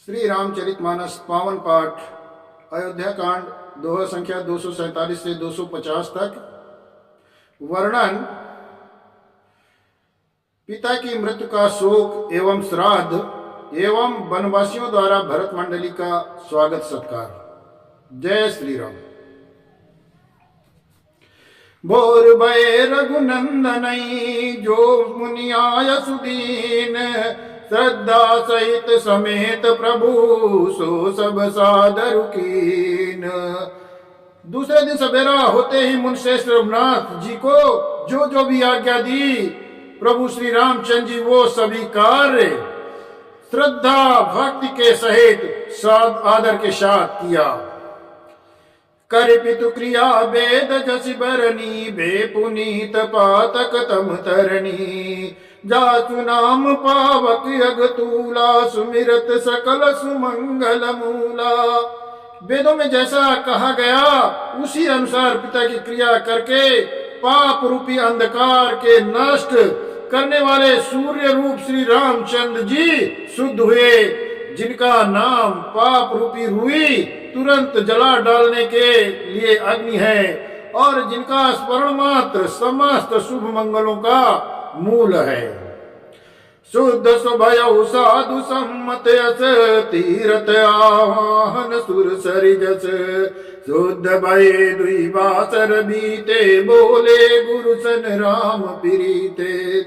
श्री रामचरितमानस पावन पाठ अयोध्या कांड दोहा संख्या 247 से 250 तक। वर्णन पिता की मृत्यु का शोक एवं श्राद्ध एवं वनवासियों द्वारा भरत मंडली का स्वागत सत्कार। जय श्री राम। बोर भय रघुनंदनई जो मुनि आय सुदीन, श्रद्धा सहित समेत प्रभु सो सब सादर कीन। दूसरे दिन सवेरा होते ही मुनिश्रेष्ठ रघुनाथ जी को जो भी आज्ञा दी प्रभु श्री रामचंद्र जी वो सभी कार्य श्रद्धा भक्ति के सहित आदर के साथ किया। कर पितु क्रिया वेद जसि बरनी, बे पुनीत पातक तम तरनी। जासु नाम पावक अगतूला, सुमिरत सकल सुमंगल मूला। वेदों में जैसा कहा गया उसी अनुसार पिता की क्रिया करके पाप रूपी अंधकार के नष्ट करने वाले सूर्य रूप श्री रामचंद्र जी शुद्ध हुए, जिनका नाम पाप रूपी रुई तुरंत जला डालने के लिए अग्नि है और जिनका स्मरण मात्र समस्त शुभ मंगलों का मूल है। शुद्ध सुभयउ साधु सम्मत यस, तीरथ आवाहन सुर सरिजस। शुद्ध भय दुई बासर बीते, बोले गुरु सन राम प्रीते।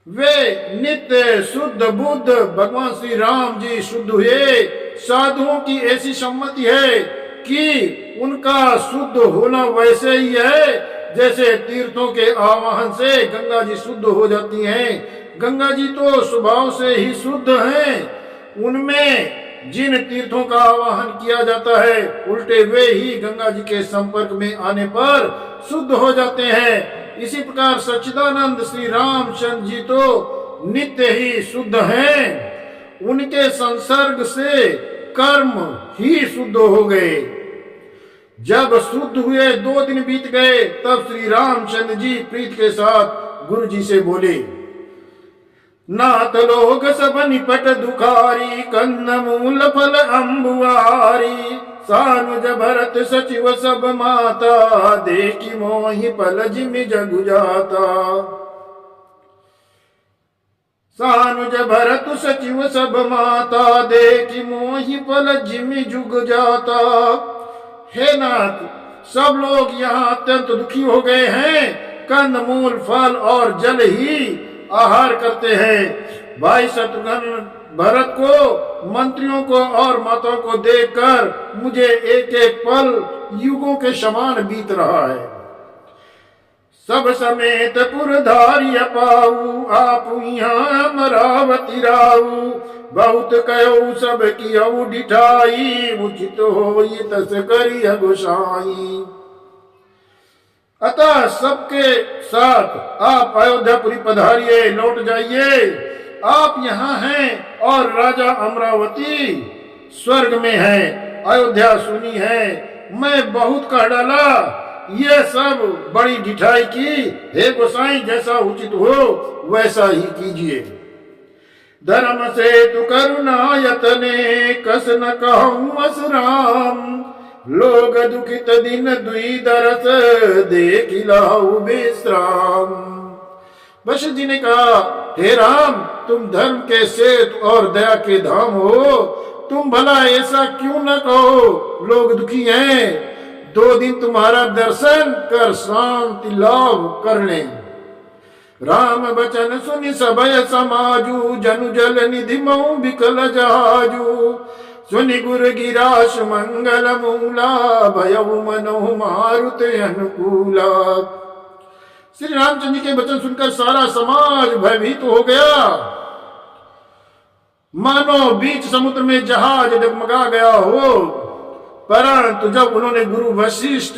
वे नित्य शुद्ध बुद्ध भगवान श्री राम जी शुद्ध हुए। साधुओं की ऐसी सम्मति है कि उनका शुद्ध होना वैसे ही है जैसे तीर्थों के आवाहन से गंगा जी शुद्ध हो जाती हैं। गंगा जी तो स्वभाव से ही शुद्ध हैं, उनमें जिन तीर्थों का आवाहन किया जाता है उल्टे वे ही गंगा जी के संपर्क में आने पर शुद्ध हो जाते हैं। इसी प्रकार सच्चिदानंद श्री रामचंद्र जी तो नित्य ही शुद्ध हैं, उनके संसर्ग से कर्म ही शुद्ध हो गए। जब शुद्ध हुए 2 दिन बीत गए तब श्री रामचंद्र जी प्रीत के साथ गुरु जी से बोले, नाथ लोग सब निपट दुखारी, कंद मूल फल अम्बुआरी। सानुज भरत सचिव सब माता, देखी मोहि पल जिमि जगु जाता। सानुज भरत सचिव सब माता, देखी मोहि पल जिमि जुग जाता। हे नाथ, सब लोग यहाँ अत्यंत दुखी हो गए हैं, कंद मूल फल और जल ही आहार करते हैं। भाई शत्रुघ्न भरत को, मंत्रियों को और माताओं को देखकर मुझे एक एक पल युगों के समान बीत रहा है। सब समेत पुरधारी पाऊ, आप यहाँ अमरावती राऊ। बहुत कहो सब कियो डिठाई, उचित होई तस करिय गोसाई। अतः सबके साथ आप अयोध्यापुरी पधारिए, लौट जाइए। आप यहाँ हैं और राजा अमरावती स्वर्ग में है, अयोध्या सुनी है। मैं बहुत कह डाला, ये सब बड़ी ढिठाई की। हे गोसाई, जैसा उचित हो वैसा ही कीजिए। धर्म से तु करुणा यतने, कस न कहूँ अस राम। लोग दुखित दिन दुई दरस, देख लाऊ विश्राम। वशिष्ठ जी ने कहा, हे राम, तुम धर्म के सेतु और दया के धाम हो, तुम भला ऐसा क्यों न कहो, लोग दुखी हैं। 2 दिन तुम्हारा दर्शन कर शांति लाभ कर लें। राम बचन सुनि सबय समाजू, जनु जल निधि मऊ बिकल जहाजू। सुनि गुर गिराश मंगल मूला, भयउ मनो मारुत अनुकूला। श्री रामचंद्र जी के वचन सुनकर सारा समाज भयभीत हो गया, मानो बीच समुद्र में जहाज डगमगा गया हो। परंतु जब उन्होंने गुरु वशिष्ठ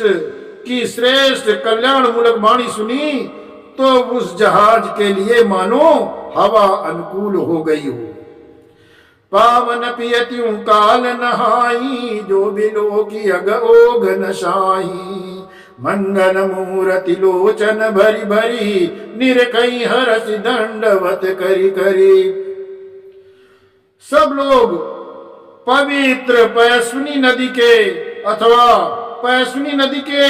की श्रेष्ठ कल्याण मूलक वाणी सुनी तो उस जहाज के लिए मानो हवा अनुकूल हो गई हो। पावन पियत्यू काल नहाई, जो बिलो की अग ओघ नशाई। मंगल मूरति लोचन भरी भरी, निरकई हरसि दंडवत करी करी। सब लोग पवित्र पयस्विनी नदी के अथवा पयस्विनी नदी के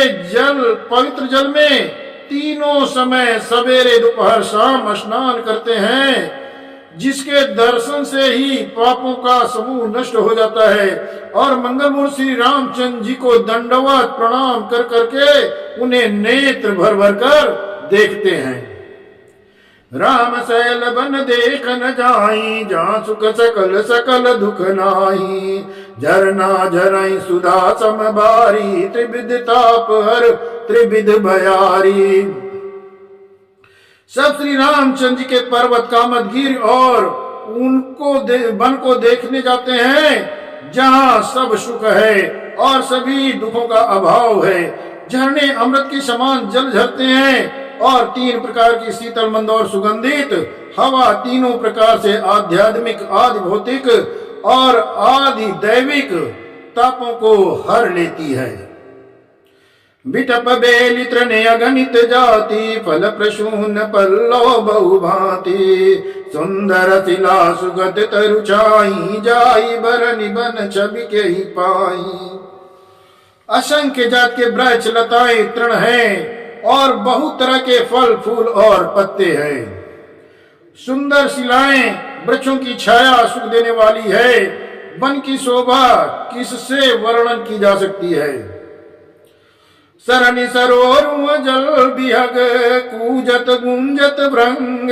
पवित्र जल में तीनों समय सवेरे दोपहर शाम स्नान करते हैं, जिसके दर्शन से ही पापों का समूह नष्ट हो जाता है। और मंगलमूर्ति श्री रामचंद्र जी को दंडवत प्रणाम कर करके उन्हें नेत्र भर भर कर देखते हैं। राम शैल बन देख न जाई, जहाँ सुख सकल सकल दुख नाही। झरना झरई सुधा समबारी, त्रिविध ताप हर त्रिविध भयारी। सब श्री रामचंद्र जी के पर्वत कामदगिरि और उनको वन को देखने जाते हैं, जहाँ सब सुख है और सभी दुखों का अभाव है। झरने अमृत के समान जल झरते हैं और 3 प्रकार की शीतल मंद और सुगंधित हवा तीनों प्रकार से आध्यात्मिक, आदि भौतिक और आदि दैविक तापों को हर लेती है। बिटप बेलित्र ने अगणित जाति, फल प्रसून पल्लव बहुभांति। सुंदर शिला सुगत तरुचाई, जाई बरनि बन छवि के ही पाई। असंख्य जात के वृक्ष लताएं तृण हैं और बहुत तरह के फल फूल और पत्ते हैं। सुंदर शिलाएं वृक्षों की छाया सुख देने वाली है। वन की शोभा किससे वर्णन की जा सकती है। सरनि सरोवर जल बिहग, कूजत गुंजत भृंग।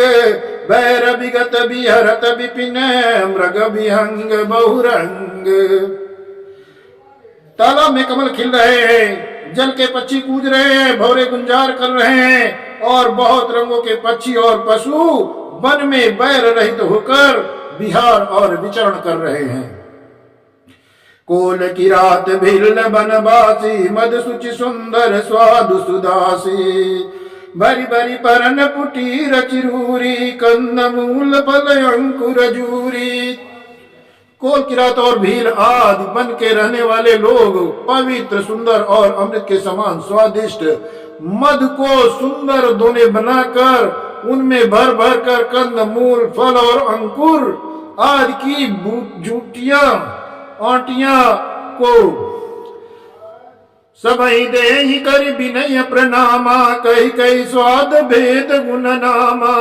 बैर विगत बिहरत विपिन, मृग विहंग बहुरंग। तालाब में कमल खिल रहे हैं, जल के पक्षी कूद रहे हैं, भौरे गुंजार कर रहे हैं और बहुत रंगों के पक्षी और पशु वन में बैर रहित होकर विहार और विचरण कर रहे हैं। कोल की रात भिल्ल बनवासी, मद सुचि सुंदर स्वादु सुदासी। बरी बरी परन पुटीर चिरूरी, कंद मूल फल अंकुर जूरी। कोल की रात और भील आदि बन के रहने वाले लोग पवित्र, सुंदर और अमृत के समान स्वादिष्ट मद को सुंदर दोने बनाकर उनमें भर भर कर कंद मूल फल और अंकुर आदि की जूटियां आटियां को सबई दे ही कर विनय प्रणामा। कही कही स्वाद भेद गुण नामा,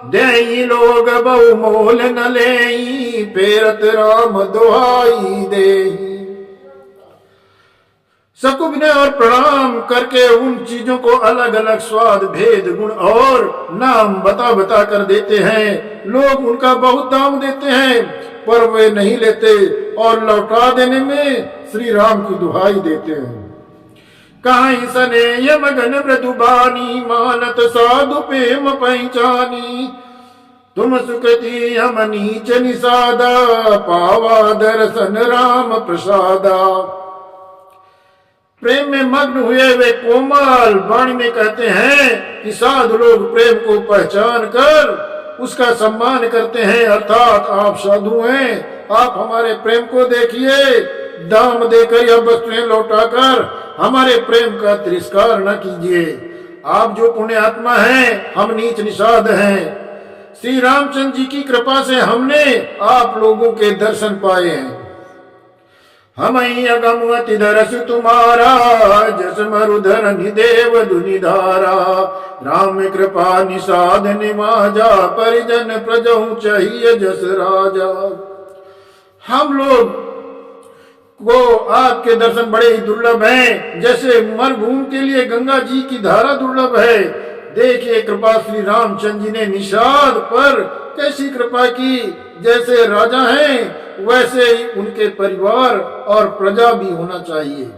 दे लोग बहु मोल न ले, पेरत राम दुहाई दे। सबको विनय और प्रणाम करके उन चीजों को अलग अलग स्वाद भेद गुण और नाम बता बता कर देते हैं। लोग उनका बहुत दाम देते हैं पर वे नहीं लेते और लौटा देने में श्री राम की दुहाई देते हैं। कहीं सने यमगन मृदुबानी, मानत साधु प्रेम पहचानी। तुम सुखती हम नीच निषादा, पावा दर्शन राम प्रसादा। प्रेम में मग्न हुए वे कोमल वाणी में कहते हैं कि साधु लोग प्रेम को पहचान कर उसका सम्मान करते हैं, अर्थात आप साधु हैं, आप हमारे प्रेम को देखिए। दाम देकर या वस्तुएं लौटाकर हमारे प्रेम का तिरस्कार न कीजिए। आप जो पुण्य आत्मा हैं, हम नीच निषाद हैं। श्री रामचंद्र जी की कृपा से हमने आप लोगों के दर्शन पाए हैं। हम अगमति दरस तुम्हारा, जस मरुधर निदेव दुनिधारा। राम कृपा निषाद निमाजा, परिजन प्रजहु चाहिए जस राजा। हम लोग को आपके दर्शन बड़े ही दुर्लभ हैं, जैसे मरुभूमि के लिए गंगा जी की धारा दुर्लभ है। देखिए कृपा श्री रामचंद्र जी ने निषाद पर कैसी कृपा की। जैसे राजा हैं वैसे ही उनके परिवार और प्रजा भी होना चाहिए।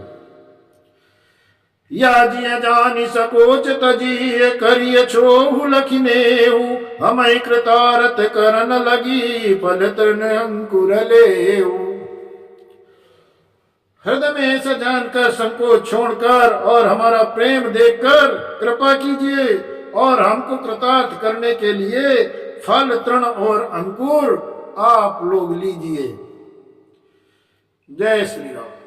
या जिया जानी सकोच तजिए, करिय छोहु लखिनेहु। हम कृतारत करन लगी, फल तृण अंकुर लेहु। हृदय में सजान कर संकोच छोड़कर और हमारा प्रेम देखकर कृपा कीजिए और हमको कृतार्थ करने के लिए फल तृण और अंकुर आप लोग लीजिए। जय श्री राम।